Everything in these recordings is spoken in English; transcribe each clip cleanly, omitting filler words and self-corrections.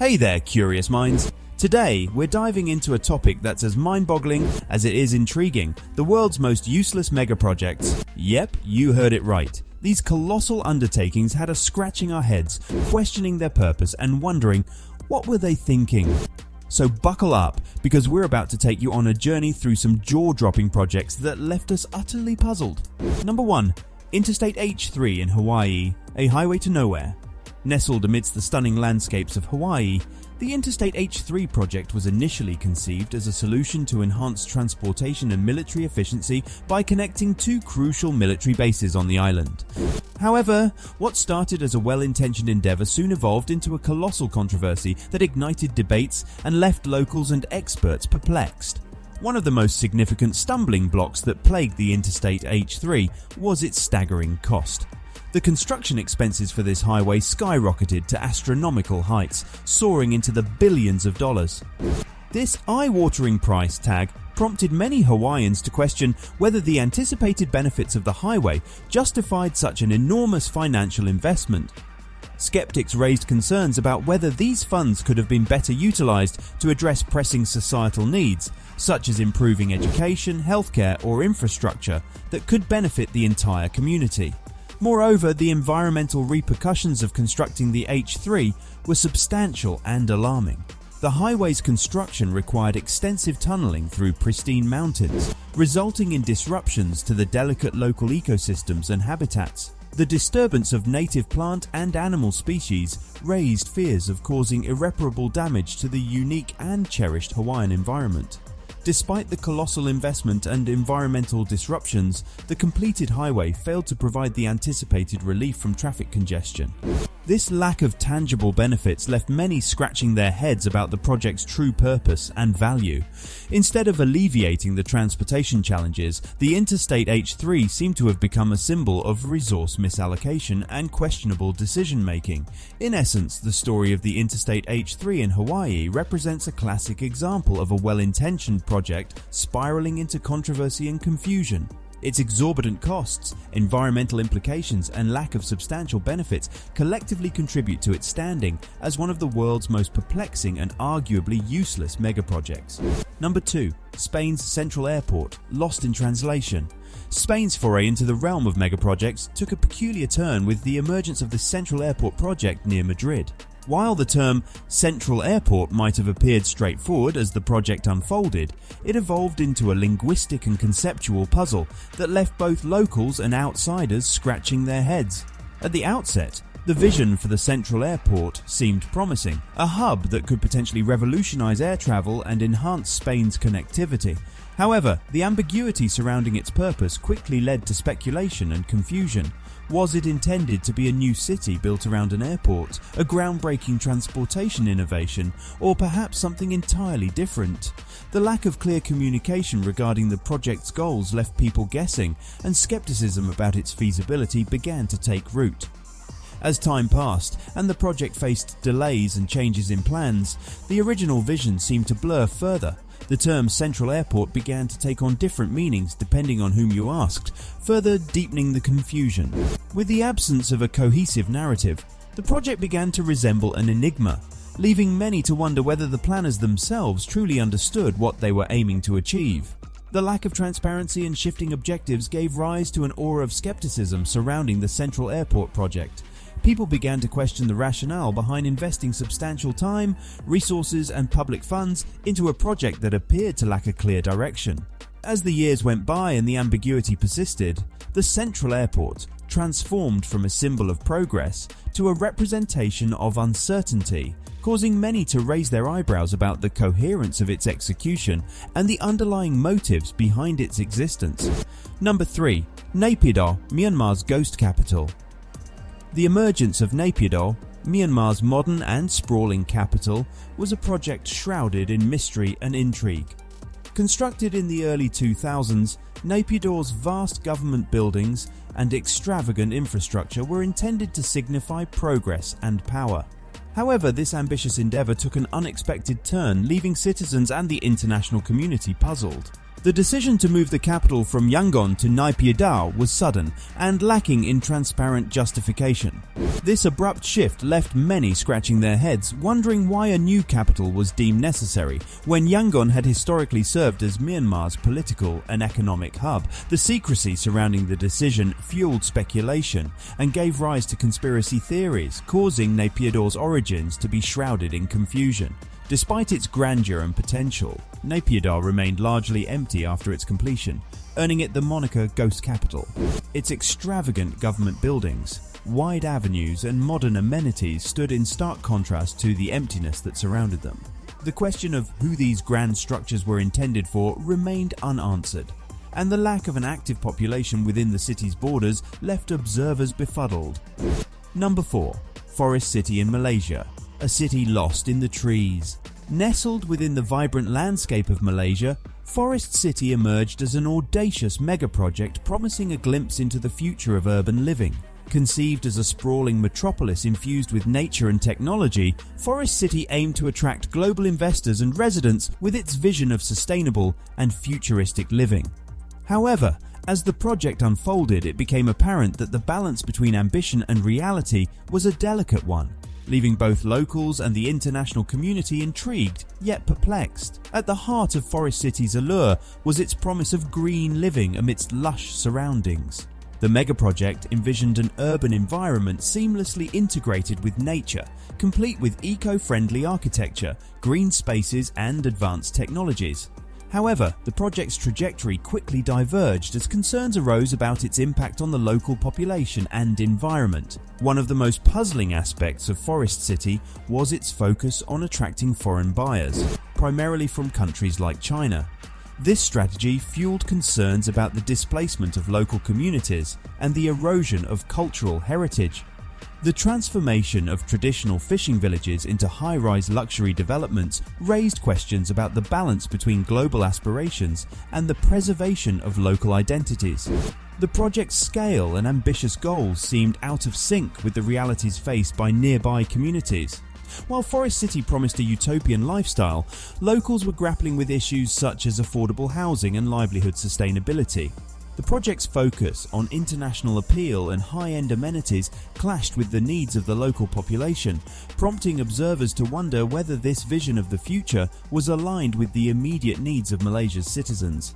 Hey there, curious minds. Today, we're diving into a topic that's as mind-boggling as it is intriguing: the world's most useless megaprojects. Yep, you heard it right. These colossal undertakings had us scratching our heads, questioning their purpose and wondering, what were they thinking? So buckle up, because we're about to take you on a journey through some jaw-dropping projects that left us utterly puzzled. Number 1. Interstate H3 in Hawaii, a highway to nowhere. Nestled amidst the stunning landscapes of Hawaii, the Interstate H3 project was initially conceived as a solution to enhance transportation and military efficiency by connecting two crucial military bases on the island. However, what started as a well-intentioned endeavor soon evolved into a colossal controversy that ignited debates and left locals and experts perplexed. One of the most significant stumbling blocks that plagued the Interstate H3 was its staggering cost. The construction expenses for this highway skyrocketed to astronomical heights, soaring into the billions of dollars. This eye-watering price tag prompted many Hawaiians to question whether the anticipated benefits of the highway justified such an enormous financial investment. Skeptics raised concerns about whether these funds could have been better utilized to address pressing societal needs, such as improving education, healthcare, or infrastructure that could benefit the entire community. Moreover, the environmental repercussions of constructing the H3 were substantial and alarming. The highway's construction required extensive tunneling through pristine mountains, resulting in disruptions to the delicate local ecosystems and habitats. The disturbance of native plant and animal species raised fears of causing irreparable damage to the unique and cherished Hawaiian environment. Despite the colossal investment and environmental disruptions, the completed highway failed to provide the anticipated relief from traffic congestion. This lack of tangible benefits left many scratching their heads about the project's true purpose and value. Instead of alleviating the transportation challenges, the Interstate H3 seemed to have become a symbol of resource misallocation and questionable decision-making. In essence, the story of the Interstate H3 in Hawaii represents a classic example of a well-intentioned project spiraling into controversy and confusion. Its exorbitant costs, environmental implications, and lack of substantial benefits collectively contribute to its standing as one of the world's most perplexing and arguably useless megaprojects. Number 2. Spain's Central Airport, lost in translation. Spain's foray into the realm of megaprojects took a peculiar turn with the emergence of the Central Airport project near Madrid. While the term Central Airport might have appeared straightforward as the project unfolded, it evolved into a linguistic and conceptual puzzle that left both locals and outsiders scratching their heads. At the outset, the vision for the Central Airport seemed promising, a hub that could potentially revolutionize air travel and enhance Spain's connectivity. However, the ambiguity surrounding its purpose quickly led to speculation and confusion. Was it intended to be a new city built around an airport, a groundbreaking transportation innovation, or perhaps something entirely different? The lack of clear communication regarding the project's goals left people guessing, and skepticism about its feasibility began to take root. As time passed and the project faced delays and changes in plans, the original vision seemed to blur further. The term Central Airport began to take on different meanings depending on whom you asked, further deepening the confusion. With the absence of a cohesive narrative, the project began to resemble an enigma, leaving many to wonder whether the planners themselves truly understood what they were aiming to achieve. The lack of transparency and shifting objectives gave rise to an aura of skepticism surrounding the Central Airport project. People began to question the rationale behind investing substantial time, resources, and public funds into a project that appeared to lack a clear direction. As the years went by and the ambiguity persisted, the Central Airport transformed from a symbol of progress to a representation of uncertainty, causing many to raise their eyebrows about the coherence of its execution and the underlying motives behind its existence. Number 3. Naypyidaw, Myanmar's ghost capital. The emergence of Naypyidaw, Myanmar's modern and sprawling capital, was a project shrouded in mystery and intrigue. Constructed in the early 2000s, Naypyidaw's vast government buildings and extravagant infrastructure were intended to signify progress and power. However, this ambitious endeavor took an unexpected turn, leaving citizens and the international community puzzled. The decision to move the capital from Yangon to Naypyidaw was sudden and lacking in transparent justification. This abrupt shift left many scratching their heads, wondering why a new capital was deemed necessary when Yangon had historically served as Myanmar's political and economic hub. The secrecy surrounding the decision fueled speculation and gave rise to conspiracy theories, causing Naypyidaw's origins to be shrouded in confusion. Despite its grandeur and potential, Naypyidaw remained largely empty after its completion, earning it the moniker Ghost Capital. Its extravagant government buildings, wide avenues and modern amenities stood in stark contrast to the emptiness that surrounded them. The question of who these grand structures were intended for remained unanswered, and the lack of an active population within the city's borders left observers befuddled. Number 4. Forest City in Malaysia. A city lost in the trees. Nestled within the vibrant landscape of Malaysia, Forest City emerged as an audacious megaproject promising a glimpse into the future of urban living. Conceived as a sprawling metropolis infused with nature and technology, Forest City aimed to attract global investors and residents with its vision of sustainable and futuristic living. However, as the project unfolded, it became apparent that the balance between ambition and reality was a delicate one, leaving both locals and the international community intrigued yet perplexed. At the heart of Forest City's allure was its promise of green living amidst lush surroundings. The megaproject envisioned an urban environment seamlessly integrated with nature, complete with eco-friendly architecture, green spaces and advanced technologies. However, the project's trajectory quickly diverged as concerns arose about its impact on the local population and environment. One of the most puzzling aspects of Forest City was its focus on attracting foreign buyers, primarily from countries like China. This strategy fueled concerns about the displacement of local communities and the erosion of cultural heritage. The transformation of traditional fishing villages into high-rise luxury developments raised questions about the balance between global aspirations and the preservation of local identities. The project's scale and ambitious goals seemed out of sync with the realities faced by nearby communities. While Forest City promised a utopian lifestyle, locals were grappling with issues such as affordable housing and livelihood sustainability. The project's focus on international appeal and high-end amenities clashed with the needs of the local population, prompting observers to wonder whether this vision of the future was aligned with the immediate needs of Malaysia's citizens.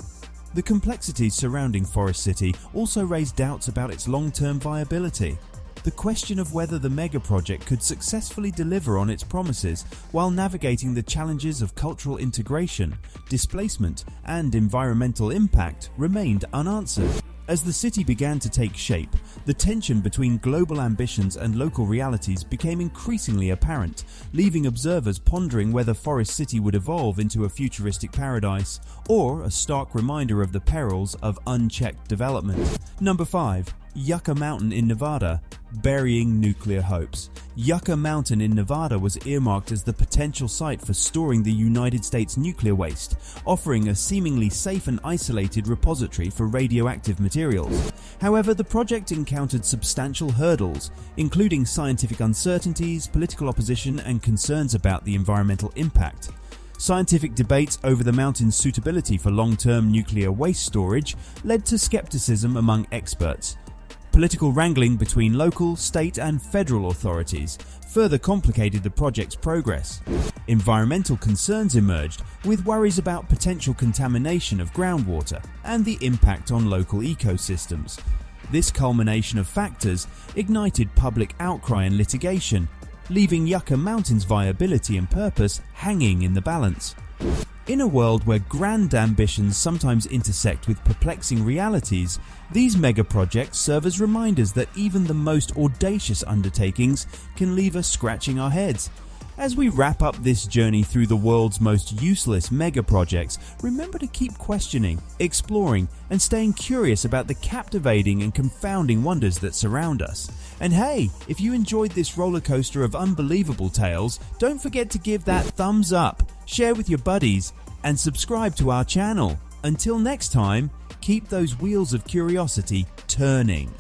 The complexities surrounding Forest City also raised doubts about its long-term viability. The question of whether the megaproject could successfully deliver on its promises while navigating the challenges of cultural integration, displacement, and environmental impact remained unanswered. As the city began to take shape, the tension between global ambitions and local realities became increasingly apparent, leaving observers pondering whether Forest City would evolve into a futuristic paradise or a stark reminder of the perils of unchecked development. Number 5. Yucca Mountain in Nevada. Burying nuclear hopes. Yucca Mountain in Nevada was earmarked as the potential site for storing the United States nuclear waste, offering a seemingly safe and isolated repository for radioactive materials. However, the project encountered substantial hurdles, including scientific uncertainties, political opposition, and concerns about the environmental impact. Scientific debates over the mountain's suitability for long-term nuclear waste storage led to skepticism among experts. Political wrangling between local, state and federal authorities further complicated the project's progress. Environmental concerns emerged, with worries about potential contamination of groundwater and the impact on local ecosystems. This culmination of factors ignited public outcry and litigation, leaving Yucca Mountain's viability and purpose hanging in the balance. In a world where grand ambitions sometimes intersect with perplexing realities, these megaprojects serve as reminders that even the most audacious undertakings can leave us scratching our heads. As we wrap up this journey through the world's most useless megaprojects, remember to keep questioning, exploring, and staying curious about the captivating and confounding wonders that surround us. And hey, if you enjoyed this roller coaster of unbelievable tales, don't forget to give that thumbs up, share with your buddies, and subscribe to our channel. Until next time, keep those wheels of curiosity turning.